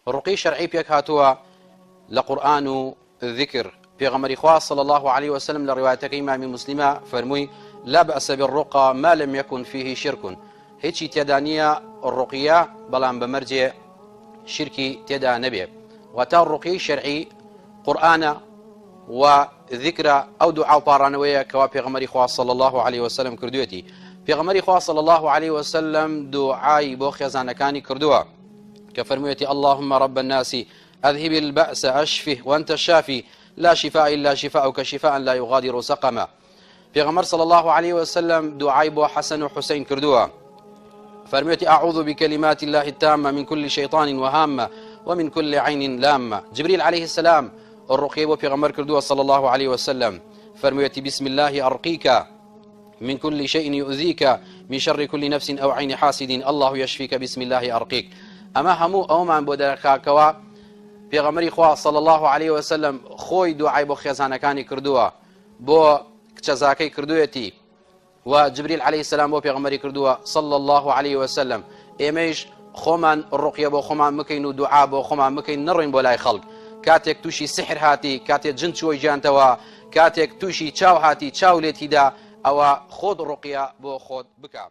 ڕوقی شەرعی پێک هاتووە لە قورئان و ذکر. پێغەمبەری خوا صلی الله عليه وسلم لە ڕیوایەتەکەی ئیمامی مسلمە فەرمووی لا بأس بالرقى ما لم يكن فيه شرك. هیچی تێدا نییە ڕوقیە بەڵام بەمەرجێ شرکی تێدا نەبێ. واتە ڕوقی شەرعی قورئانە و ذکرە ئەو دوعا و پاڕانەوەیە کەوا پێغەمبەری خوا صلی الله عليه وسلم کردوێتی. پێغەمبەری خوا صلی الله عليه وسلم دوعای بۆ خێزانەکانی کردووە کە فەرموویەتی اللهم رب الناس أذهب البأس أشفه وأنت الشافي لا شفاء إلا شفاءك شفاء لا يغادر سقما. پێغەمبەر صلی الله عليه وسلم دوعای بۆ حەسەن و حوسەین کردووە فەرموویەتی أعوذ بكلمات الله التامة من كل شيطان وهامة ومن كل عين لامة. جبريل عليه السلام الرقية بو پیغمبر کردووە صلى الله عليه وسلم فەرموویەتی بسم الله أرقيك من كل شيء يؤذيك من شر كل نفس أو عين حاسد الله يشفيك بسم الله أرقيك. أما همو أومان بۆ دەرکاکەوە پێغەمبەری خوا صلى الله عليه وسلم خۆی دوعای بۆ خێزانەکانی کردووە بۆ کچەزاکەی کردوویەتی و جبريل عليه السلام بۆ پێغەمبەری کردووە صلى الله عليه وسلم. ئێمەش خۆمان ڕوقیە بۆ خۆمان بکەین و دوعا بۆ خۆمان بکەین نەڕۆین بۆ لای خەڵک. کاتێک تووشی سحر هاتی، کاتێک جن چووە گیانتەوە، کاتێک تووشی چاو هاتی چاو لێتیدا، ئەوە خۆت ڕوقیە بۆ خۆت بکە.